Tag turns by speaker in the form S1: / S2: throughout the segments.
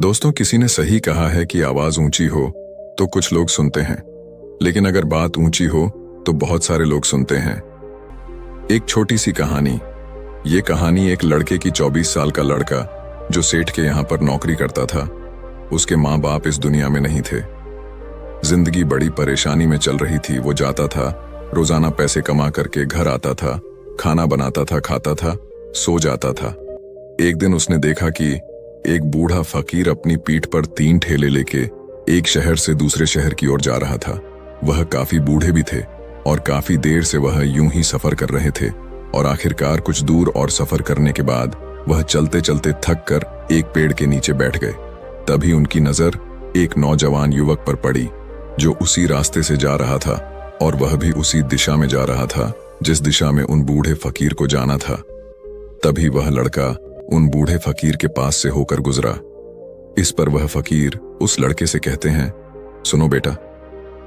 S1: दोस्तों, किसी ने सही कहा है कि आवाज ऊंची हो तो कुछ लोग सुनते हैं, लेकिन अगर बात ऊंची हो तो बहुत सारे लोग सुनते हैं। एक छोटी सी कहानी। ये कहानी एक लड़के की 24 साल का लड़का जो सेठ के यहाँ पर नौकरी करता था। उसके माँ बाप इस दुनिया में नहीं थे। जिंदगी बड़ी परेशानी में चल रही थी। वो जाता था, रोजाना पैसे कमा करके घर आता था, खाना बनाता था, खाता था, सो जाता था। एक दिन उसने देखा कि एक बूढ़ा फकीर अपनी पीठ पर 3 ठेले लेके एक शहर से दूसरे शहर की ओर जा रहा था। वह काफी बूढ़े भी थे और काफी देर से वह यूं ही सफर कर रहे थे और आखिरकार कुछ दूर और सफर करने के बाद वह चलते चलते थक कर एक पेड़ के नीचे बैठ गए। तभी उनकी नजर एक नौजवान युवक पर पड़ी जो उसी रास्ते से जा रहा था और वह भी उसी दिशा में जा रहा था जिस दिशा में उन बूढ़े फकीर को जाना था। तभी वह लड़का उन बूढ़े फकीर के पास से होकर गुजरा। इस पर वह फकीर उस लड़के से कहते हैं, सुनो बेटा,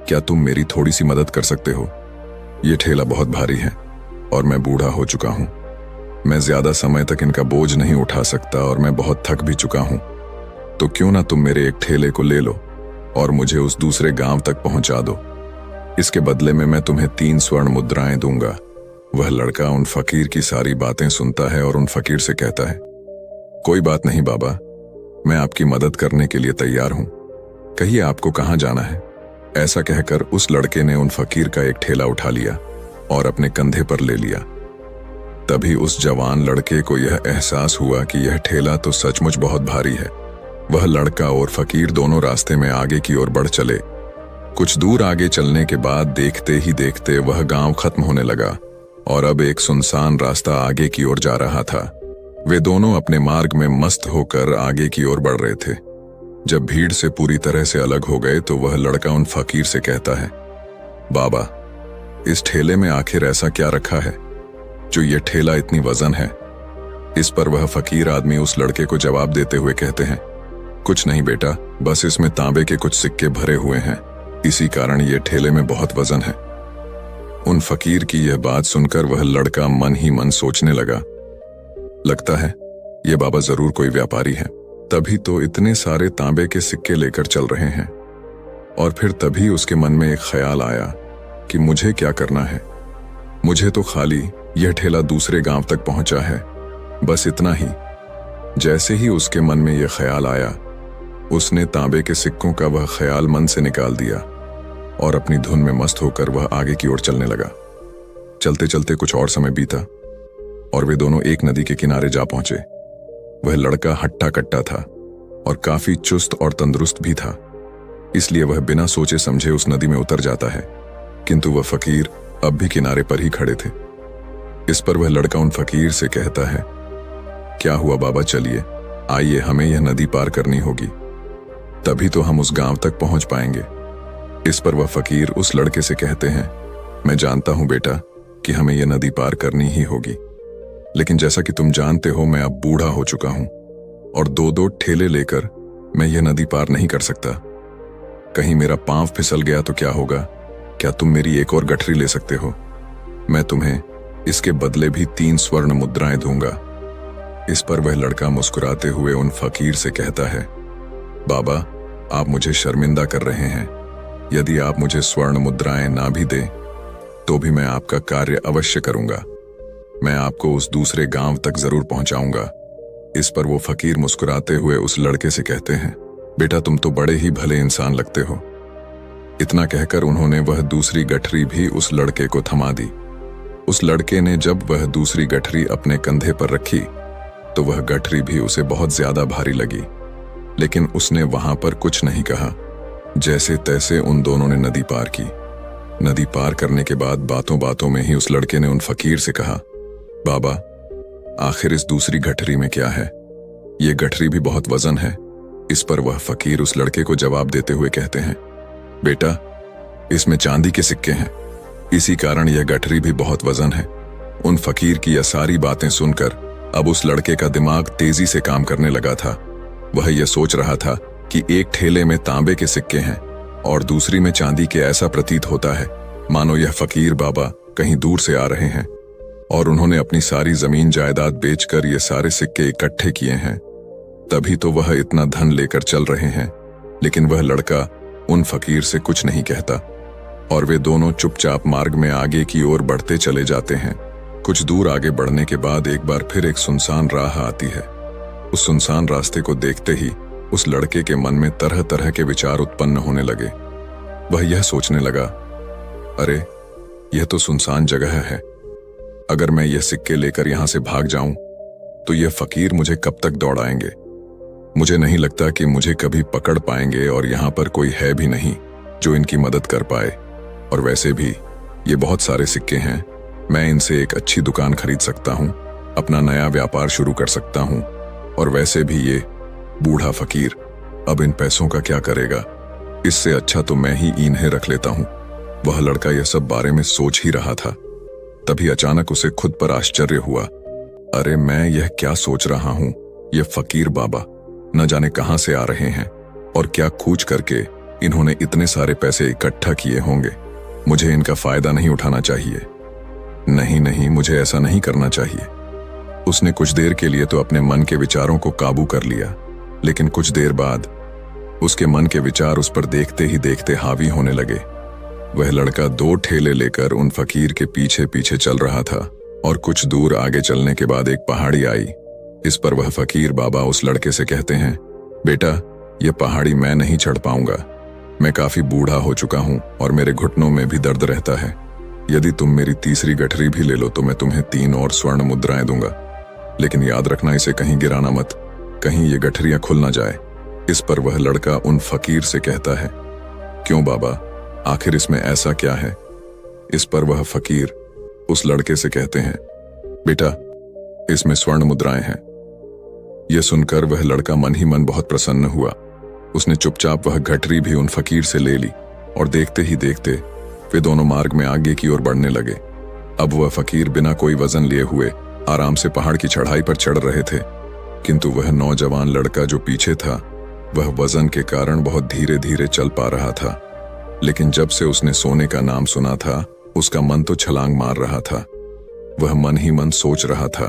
S1: क्या तुम मेरी थोड़ी सी मदद कर सकते हो? ये ठेला बहुत भारी है और मैं बूढ़ा हो चुका हूं। मैं ज्यादा समय तक इनका बोझ नहीं उठा सकता और मैं बहुत थक भी चुका हूं। तो क्यों ना तुम मेरे एक ठेले को ले लो और मुझे उस दूसरे गांव तक पहुंचा दो। इसके बदले में मैं तुम्हें 3 स्वर्ण मुद्राएं दूंगा। वह लड़का उन फकीर की सारी बातें सुनता है और उन फकीर से कहता है, कोई बात नहीं बाबा, मैं आपकी मदद करने के लिए तैयार हूं। कहिए आपको कहां जाना है? ऐसा कहकर उस लड़के ने उन फकीर का एक ठेला उठा लिया और अपने कंधे पर ले लिया। तभी उस जवान लड़के को यह एहसास हुआ कि यह ठेला तो सचमुच बहुत भारी है। वह लड़का और फकीर दोनों रास्ते में आगे की ओर बढ़ चले। कुछ दूर आगे चलने के बाद देखते ही देखते वह गांव खत्म होने लगा और अब एक सुनसान रास्ता आगे की ओर जा रहा था। वे दोनों अपने मार्ग में मस्त होकर आगे की ओर बढ़ रहे थे। जब भीड़ से पूरी तरह से अलग हो गए तो वह लड़का उन फकीर से कहता है, बाबा, इस ठेले में आखिर ऐसा क्या रखा है जो ये ठेला इतनी वजन है? इस पर वह फकीर आदमी उस लड़के को जवाब देते हुए कहते हैं, कुछ नहीं बेटा, बस इसमें तांबे के कुछ सिक्के भरे हुए हैं, इसी कारण ये ठेले में बहुत वजन है। उन फकीर की यह बात सुनकर वह लड़का मन ही मन सोचने लगा, लगता है ये बाबा जरूर कोई व्यापारी है, तभी तो इतने सारे तांबे के सिक्के लेकर चल रहे हैं। और फिर तभी उसके मन में एक ख्याल आया कि मुझे क्या करना है। मुझे तो खाली यह ठेला दूसरे गांव तक पहुंचा है, बस इतना ही। जैसे ही उसके मन में यह ख्याल आया, उसने तांबे के सिक्कों का वह ख्याल मन से निकाल दिया और अपनी धुन में मस्त होकर वह आगे की ओर चलने लगा। चलते चलते कुछ और समय बीता और वे दोनों एक नदी के किनारे जा पहुंचे। वह लड़का हट्टा कट्टा था और काफी चुस्त और तंदुरुस्त भी था, इसलिए वह बिना सोचे समझे उस नदी में उतर जाता है, किंतु वह फकीर अब भी किनारे पर ही खड़े थे। इस पर वह लड़का उन फकीर से कहता है, क्या हुआ बाबा, चलिए आइए, हमें यह नदी पार करनी होगी, तभी तो हम उस गांव तक पहुंच पाएंगे। इस पर वह फकीर उस लड़के से कहते हैं, मैं जानता हूं बेटा कि हमें यह नदी पार करनी ही होगी, लेकिन जैसा कि तुम जानते हो मैं अब बूढ़ा हो चुका हूं और 2-2 ठेले लेकर मैं यह नदी पार नहीं कर सकता। कहीं मेरा पांव फिसल गया तो क्या होगा? क्या तुम मेरी एक और गठरी ले सकते हो? मैं तुम्हें इसके बदले भी 3 स्वर्ण मुद्राएं दूंगा। इस पर वह लड़का मुस्कुराते हुए उन फकीर से कहता है, बाबा, आप मुझे शर्मिंदा कर रहे हैं। यदि आप मुझे स्वर्ण मुद्राएं ना भी दें तो भी मैं आपका कार्य अवश्य करूंगा। मैं आपको उस दूसरे गांव तक जरूर पहुंचाऊंगा। इस पर वो फकीर मुस्कुराते हुए उस लड़के से कहते हैं, बेटा, तुम तो बड़े ही भले इंसान लगते हो। इतना कहकर उन्होंने वह दूसरी गठरी भी उस लड़के को थमा दी। उस लड़के ने जब वह दूसरी गठरी अपने कंधे पर रखी तो वह गठरी भी उसे बहुत ज्यादा भारी लगी, लेकिन उसने वहां पर कुछ नहीं कहा। जैसे तैसे उन दोनों ने नदी पार की। नदी पार करने के बाद बातों बातों में ही उस लड़के ने उन फकीर से कहा, बाबा, आखिर इस दूसरी गठरी में क्या है? ये गठरी भी बहुत वजन है। इस पर वह फकीर उस लड़के को जवाब देते हुए कहते हैं, बेटा, इसमें चांदी के सिक्के हैं, इसी कारण यह गठरी भी बहुत वजन है। उन फकीर की यह सारी बातें सुनकर अब उस लड़के का दिमाग तेजी से काम करने लगा था। वह यह सोच रहा था कि एक ठेले में तांबे के सिक्के हैं और दूसरी में चांदी के। ऐसा प्रतीत होता है मानो यह फकीर बाबा कहीं दूर से आ रहे हैं और उन्होंने अपनी सारी जमीन जायदाद बेचकर ये सारे सिक्के इकट्ठे किए हैं। तभी तो वह इतना धन लेकर चल रहे हैं। लेकिन वह लड़का उन फकीर से कुछ नहीं कहता और वे दोनों चुपचाप मार्ग में आगे की ओर बढ़ते चले जाते हैं। कुछ दूर आगे बढ़ने के बाद एक बार फिर एक सुनसान राह आती है। उस सुनसान रास्ते को देखते ही उस लड़के के मन में तरह तरह के विचार उत्पन्न होने लगे। वह यह सोचने लगा, अरे यह तो सुनसान जगह है। अगर मैं यह सिक्के लेकर यहां से भाग जाऊं तो यह फकीर मुझे कब तक दौड़ाएंगे। मुझे नहीं लगता कि मुझे कभी पकड़ पाएंगे और यहां पर कोई है भी नहीं जो इनकी मदद कर पाए। और वैसे भी ये बहुत सारे सिक्के हैं, मैं इनसे एक अच्छी दुकान खरीद सकता हूं, अपना नया व्यापार शुरू कर सकता हूं। और वैसे भी ये बूढ़ा फकीर अब इन पैसों का क्या करेगा, इससे अच्छा तो मैं ही इन्हें रख लेता हूं। वह लड़का यह सब बारे में सोच ही रहा था, तभी अचानक उसे खुद पर आश्चर्य हुआ। अरे मैं यह क्या सोच रहा हूं, यह फकीर बाबा न जाने कहां से आ रहे हैं और क्या खोज करके इन्होंने इतने सारे पैसे इकट्ठा किए होंगे। मुझे इनका फायदा नहीं उठाना चाहिए। नहीं नहीं, मुझे ऐसा नहीं करना चाहिए। उसने कुछ देर के लिए तो अपने मन के विचारों को काबू कर लिया, लेकिन कुछ देर बाद उसके मन के विचार उस पर देखते ही देखते हावी होने लगे। वह लड़का 2 ठेले लेकर उन फकीर के पीछे पीछे चल रहा था और कुछ दूर आगे चलने के बाद एक पहाड़ी आई। इस पर वह फकीर बाबा उस लड़के से कहते हैं, बेटा यह पहाड़ी मैं नहीं चढ़ पाऊंगा। मैं काफी बूढ़ा हो चुका हूं और मेरे घुटनों में भी दर्द रहता है। यदि तुम मेरी तीसरी गठरी भी ले लो तो मैं तुम्हें 3 और स्वर्ण मुद्राएं दूंगा, लेकिन याद रखना इसे कहीं गिराना मत, कहीं ये गठरियां खुल ना जाए। इस पर वह लड़का उन फकीर से कहता है, क्यों बाबा, आखिर इसमें ऐसा क्या है। इस पर वह फकीर उस लड़के से कहते हैं, बेटा इसमें स्वर्ण मुद्राएं हैं। यह सुनकर वह लड़का मन ही मन बहुत प्रसन्न हुआ। उसने चुपचाप वह गठरी भी उन फकीर से ले ली और देखते ही देखते वे दोनों मार्ग में आगे की ओर बढ़ने लगे। अब वह फकीर बिना कोई वजन लिए हुए आराम से पहाड़ की चढ़ाई पर चढ़ रहे थे, किंतु वह नौजवान लड़का जो पीछे था वह वजन के कारण बहुत धीरे धीरे चल पा रहा था। लेकिन जब से उसने सोने का नाम सुना था उसका मन तो छलांग मार रहा था। वह मन ही मन सोच रहा था,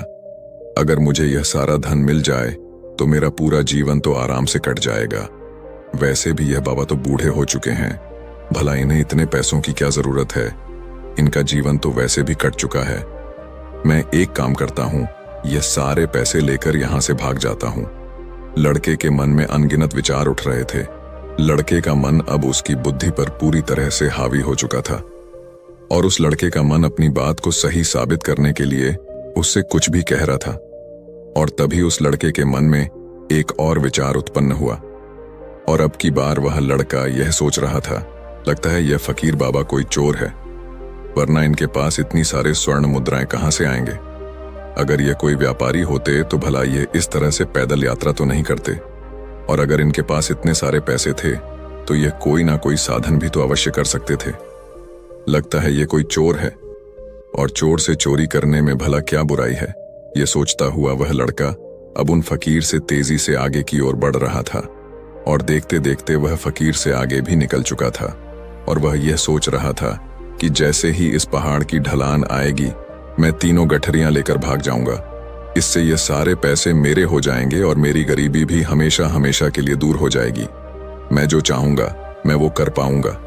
S1: अगर मुझे यह सारा धन मिल जाए तो मेरा पूरा जीवन तो आराम से कट जाएगा। वैसे भी यह बाबा तो बूढ़े हो चुके हैं, भला इन्हें इतने पैसों की क्या जरूरत है, इनका जीवन तो वैसे भी कट चुका है। मैं एक काम करता हूं, यह सारे पैसे लेकर यहां से भाग जाता हूं। लड़के के मन में अनगिनत विचार उठ रहे थे। लड़के का मन अब उसकी बुद्धि पर पूरी तरह से हावी हो चुका था और उस लड़के का मन अपनी बात को सही साबित करने के लिए उससे कुछ भी कह रहा था। और तभी उस लड़के के मन में एक और विचार उत्पन्न हुआ और अब की बार वह लड़का यह सोच रहा था, लगता है यह फकीर बाबा कोई चोर है, वरना इनके पास इतनी सारे स्वर्ण मुद्राएं कहां से आएंगे। अगर ये कोई व्यापारी होते तो भला ये इस तरह से पैदल यात्रा तो नहीं करते, और अगर इनके पास इतने सारे पैसे थे तो ये कोई ना कोई साधन भी तो अवश्य कर सकते थे। लगता है ये कोई चोर है और चोर से चोरी करने में भला क्या बुराई है। ये सोचता हुआ वह लड़का अब उन फकीर से तेजी से आगे की ओर बढ़ रहा था और देखते देखते वह फकीर से आगे भी निकल चुका था। और वह यह सोच रहा था कि जैसे ही इस पहाड़ की ढलान आएगी मैं 3 गठरियां लेकर भाग जाऊंगा। इससे ये सारे पैसे मेरे हो जाएंगे और मेरी गरीबी भी हमेशा हमेशा के लिए दूर हो जाएगी। मैं जो चाहूंगा मैं वो कर पाऊंगा,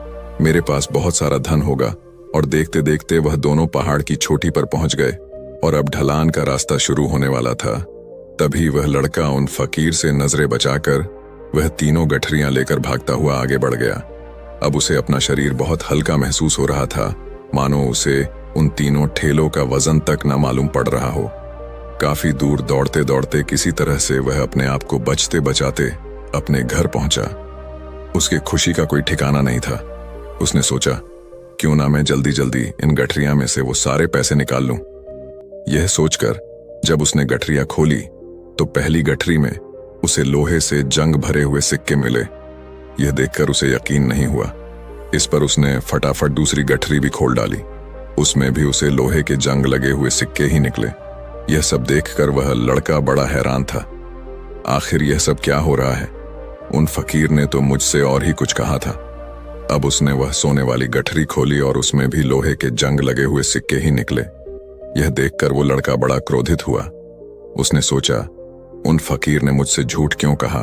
S1: मेरे पास बहुत सारा धन होगा। और देखते देखते वह दोनों पहाड़ की चोटी पर पहुंच गए और अब ढलान का रास्ता शुरू होने वाला था। तभी वह लड़का उन फकीर से नजरें बचाकर वह 3 गठरियां लेकर भागता हुआ आगे बढ़ गया। अब उसे अपना शरीर बहुत हल्का महसूस हो रहा था, मानो उसे उन 3 ठेलों का वजन तक न मालूम पड़ रहा हो। काफी दूर दौड़ते दौड़ते किसी तरह से वह अपने आप को बचते बचाते अपने घर पहुंचा। उसकी खुशी का कोई ठिकाना नहीं था। उसने सोचा, क्यों ना मैं जल्दी जल्दी इन गठरियां में से वो सारे पैसे निकाल लूं। यह सोचकर जब उसने गठरियां खोली तो पहली गठरी में उसे लोहे से जंग भरे हुए सिक्के मिले। यह देखकर उसे यकीन नहीं हुआ। इस पर उसने फटाफट दूसरी गठरी भी खोल डाली, उसमें भी उसे लोहे के जंग लगे हुए सिक्के ही निकले। यह सब देखकर वह लड़का बड़ा हैरान था। आखिर यह सब क्या हो रहा है? उन फकीर ने तो मुझसे और ही कुछ कहा था। अब उसने वह सोने वाली गठरी खोली और उसमें भी लोहे के जंग लगे हुए सिक्के ही निकले। यह देखकर वो लड़का बड़ा क्रोधित हुआ। उसने सोचा, उन फकीर ने मुझसे झूठ क्यों कहा?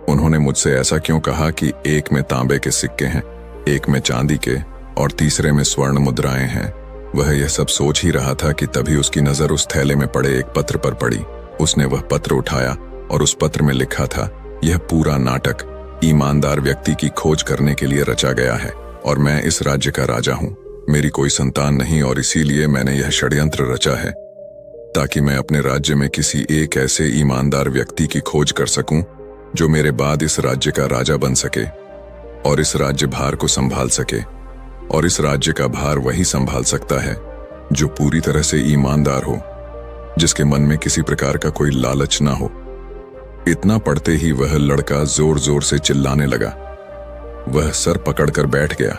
S1: उन्होंने मुझसे ऐसा क्यों कहा कि एक में तांबे के सिक्के हैं, एक में चांदी के और तीसरे में स्वर्ण मुद्राएं हैं? वह यह सब सोच ही रहा था कि तभी उसकी नजर उस थैले में पड़े एक पत्र पर पड़ी। उसने वह पत्र उठाया और उस पत्र में लिखा था, यह पूरा नाटक ईमानदार व्यक्ति की खोज करने के लिए रचा गया है और मैं इस राज्य का राजा हूं। मेरी कोई संतान नहीं और इसीलिए मैंने यह षड्यंत्र रचा है ताकि मैं अपने राज्य में किसी एक ऐसे ईमानदार व्यक्ति की खोज कर सकूं जो मेरे बाद इस राज्य का राजा बन सके और इस राज्य भार को संभाल सके। और इस राज्य का भार वही संभाल सकता है जो पूरी तरह से ईमानदार हो, जिसके मन में किसी प्रकार का कोई लालच ना हो। इतना पढ़ते ही वह लड़का जोर जोर से चिल्लाने लगा। वह सर पकड़कर बैठ गया।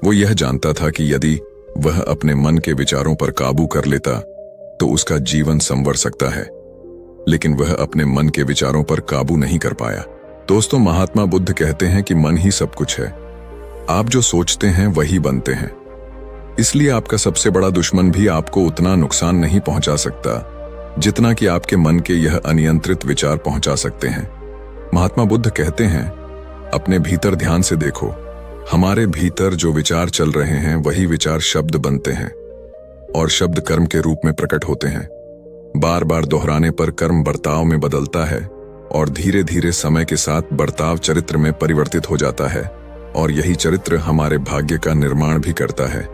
S1: वो यह जानता था कि यदि वह अपने मन के विचारों पर काबू कर लेता तो उसका जीवन संवर सकता है, लेकिन वह अपने मन के विचारों पर काबू नहीं कर पाया। दोस्तों, महात्मा बुद्ध कहते हैं कि मन ही सब कुछ है। आप जो सोचते हैं वही बनते हैं। इसलिए आपका सबसे बड़ा दुश्मन भी आपको उतना नुकसान नहीं पहुंचा सकता जितना कि आपके मन के यह अनियंत्रित विचार पहुंचा सकते हैं। महात्मा बुद्ध कहते हैं, अपने भीतर ध्यान से देखो। हमारे भीतर जो विचार चल रहे हैं वही विचार शब्द बनते हैं और शब्द कर्म के रूप में प्रकट होते हैं। बार बार दोहराने पर कर्म बर्ताव में बदलता है और धीरे धीरे समय के साथ बर्ताव चरित्र में परिवर्तित हो जाता है और यही चरित्र हमारे भाग्य का निर्माण भी करता है।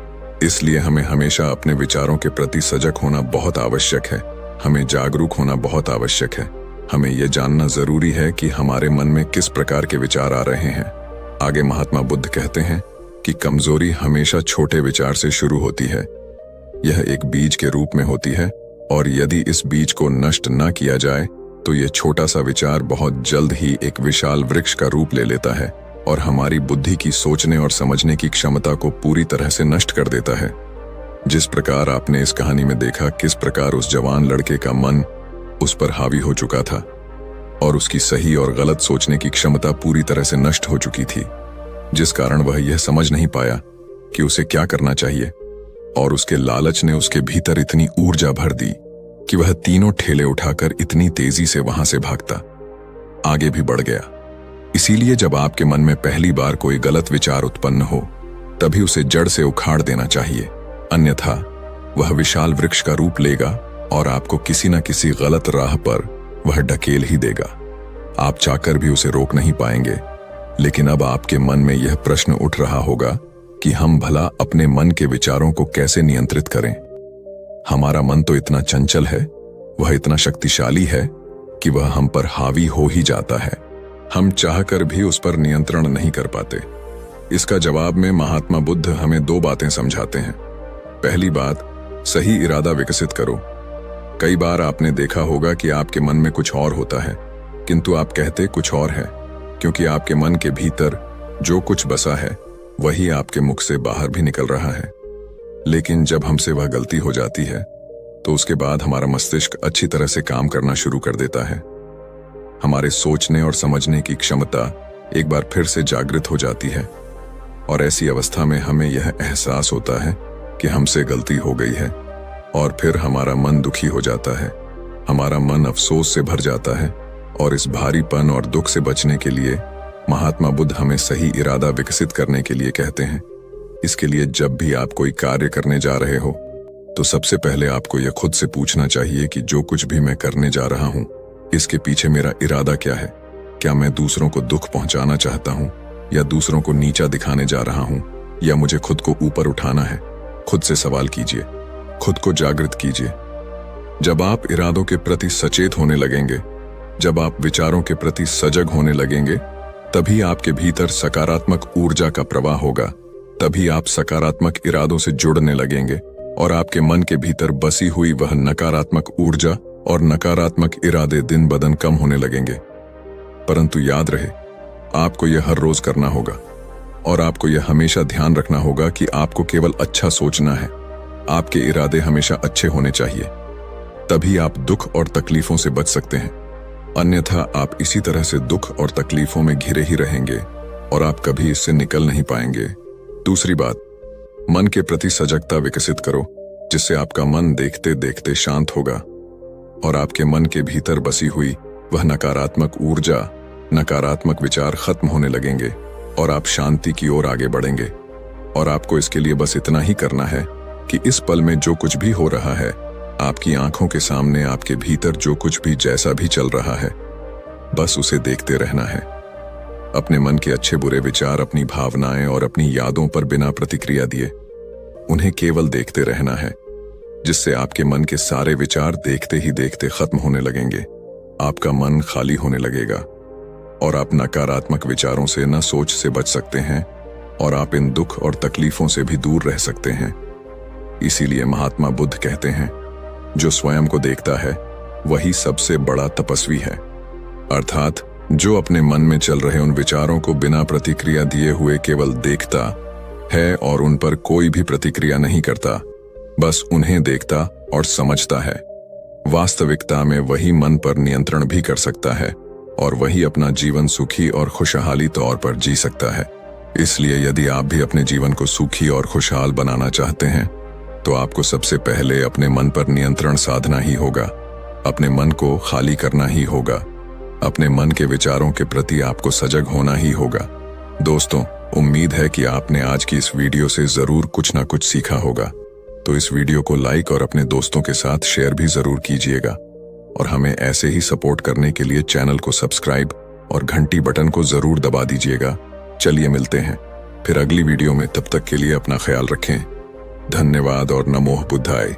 S1: इसलिए हमें हमेशा अपने विचारों के प्रति सजग होना बहुत आवश्यक है। हमें जागरूक होना बहुत आवश्यक है। हमें यह जानना जरूरी है कि हमारे मन में किस प्रकार के विचार आ रहे हैं। आगे महात्मा बुद्ध कहते हैं कि कमजोरी हमेशा छोटे विचार से शुरू होती है। यह एक बीज के रूप में होती है और यदि इस बीज को नष्ट न किया जाए तो यह छोटा सा विचार बहुत जल्द ही एक विशाल वृक्ष का रूप ले लेता है और हमारी बुद्धि की सोचने और समझने की क्षमता को पूरी तरह से नष्ट कर देता है। जिस प्रकार आपने इस कहानी में देखा किस प्रकार उस जवान लड़के का मन उस पर हावी हो चुका था और उसकी सही और गलत सोचने की क्षमता पूरी तरह से नष्ट हो चुकी थी, जिस कारण वह यह समझ नहीं पाया कि उसे क्या करना चाहिए और उसके लालच ने उसके भीतर इतनी ऊर्जा भर दी कि वह तीनों ठेले उठाकर इतनी तेजी से वहां से भागता आगे भी बढ़ गया। इसीलिए जब आपके मन में पहली बार कोई गलत विचार उत्पन्न हो तभी उसे जड़ से उखाड़ देना चाहिए, अन्यथा वह विशाल वृक्ष का रूप लेगा और आपको किसी न किसी गलत राह पर वह ढकेल ही देगा। आप चाहकर भी उसे रोक नहीं पाएंगे। लेकिन अब आपके मन में यह प्रश्न उठ रहा होगा कि हम भला अपने मन के विचारों को कैसे नियंत्रित करें। हमारा मन तो इतना चंचल है, वह इतना शक्तिशाली है कि वह हम पर हावी हो ही जाता है। हम चाहकर भी उस पर नियंत्रण नहीं कर पाते। इसका जवाब में महात्मा बुद्ध हमें दो बातें समझाते हैं। पहली बात, सही इरादा विकसित करो। कई बार आपने देखा होगा कि आपके मन में कुछ और होता है किंतु आप कहते कुछ और है, क्योंकि आपके मन के भीतर जो कुछ बसा है वही आपके मुख से बाहर भी निकल रहा है। लेकिन जब हमसे वह गलती हो जाती है तो उसके बाद हमारा मस्तिष्क अच्छी तरह से काम करना शुरू कर देता है। हमारे सोचने और समझने की क्षमता एक बार फिर से जागृत हो जाती है और ऐसी अवस्था में हमें यह एहसास होता है कि हमसे गलती हो गई है और फिर हमारा मन दुखी हो जाता है। हमारा मन अफसोस से भर जाता है और इस भारीपन और दुख से बचने के लिए महात्मा बुद्ध हमें सही इरादा विकसित करने के लिए कहते हैं। इसके लिए जब भी आप कोई कार्य करने जा रहे हो तो सबसे पहले आपको यह खुद से पूछना चाहिए कि जो कुछ भी मैं करने जा रहा हूं इसके पीछे मेरा इरादा क्या है। क्या मैं दूसरों को दुख पहुंचाना चाहता हूं या दूसरों को नीचा दिखाने जा रहा हूं या मुझे खुद को ऊपर उठाना है। खुद से सवाल कीजिए, खुद को जागृत कीजिए। जब आप इरादों के प्रति सचेत होने लगेंगे, जब आप विचारों के प्रति सजग होने लगेंगे, तभी आपके भीतर सकारात्मक ऊर्जा का प्रवाह होगा। तभी आप सकारात्मक इरादों से जुड़ने लगेंगे और आपके मन के भीतर बसी हुई वह नकारात्मक ऊर्जा और नकारात्मक इरादे दिन ब दिन कम होने लगेंगे। परंतु याद रहे, आपको यह हर रोज करना होगा और आपको यह हमेशा ध्यान रखना होगा कि आपको केवल अच्छा सोचना है। आपके इरादे हमेशा अच्छे होने चाहिए, तभी आप दुख और तकलीफों से बच सकते हैं। अन्यथा आप इसी तरह से दुख और तकलीफों में घिरे ही रहेंगे और आप कभी इससे निकल नहीं पाएंगे। दूसरी बात, मन के प्रति सजगता विकसित करो, जिससे आपका मन देखते देखते शांत होगा और आपके मन के भीतर बसी हुई वह नकारात्मक ऊर्जा, नकारात्मक विचार खत्म होने लगेंगे और आप शांति की ओर आगे बढ़ेंगे। और आपको इसके लिए बस इतना ही करना है कि इस पल में जो कुछ भी हो रहा है, आपकी आंखों के सामने आपके भीतर जो कुछ भी जैसा भी चल रहा है, बस उसे देखते रहना है। अपने मन के अच्छे बुरे विचार, अपनी भावनाएं और अपनी यादों पर बिना प्रतिक्रिया दिए उन्हें केवल देखते रहना है, जिससे आपके मन के सारे विचार देखते ही देखते खत्म होने लगेंगे। आपका मन खाली होने लगेगा और आप नकारात्मक विचारों से न सोच से बच सकते हैं और आप इन दुख और तकलीफों से भी दूर रह सकते हैं। इसीलिए महात्मा बुद्ध कहते हैं, जो स्वयं को देखता है वही सबसे बड़ा तपस्वी है। अर्थात जो अपने मन में चल रहे उन विचारों को बिना प्रतिक्रिया दिए हुए केवल देखता है और उन पर कोई भी प्रतिक्रिया नहीं करता, बस उन्हें देखता और समझता है। वास्तविकता में वही मन पर नियंत्रण भी कर सकता है और वही अपना जीवन सुखी और खुशहाली तौर पर जी सकता है। इसलिए यदि आप भी अपने जीवन को सुखी और खुशहाल बनाना चाहते हैं, तो आपको सबसे पहले अपने मन पर नियंत्रण साधना ही होगा। अपने मन को खाली करना ही होगा। अपने मन के विचारों के प्रति आपको सजग होना ही होगा। दोस्तों, उम्मीद है कि आपने आज की इस वीडियो से जरूर कुछ ना कुछ सीखा होगा। तो इस वीडियो को लाइक और अपने दोस्तों के साथ शेयर भी जरूर कीजिएगा और हमें ऐसे ही सपोर्ट करने के लिए चैनल को सब्सक्राइब और घंटी बटन को जरूर दबा दीजिएगा। चलिए मिलते हैं फिर अगली वीडियो में। तब तक के लिए अपना ख्याल रखें। धन्यवाद और नमो बुद्धाय।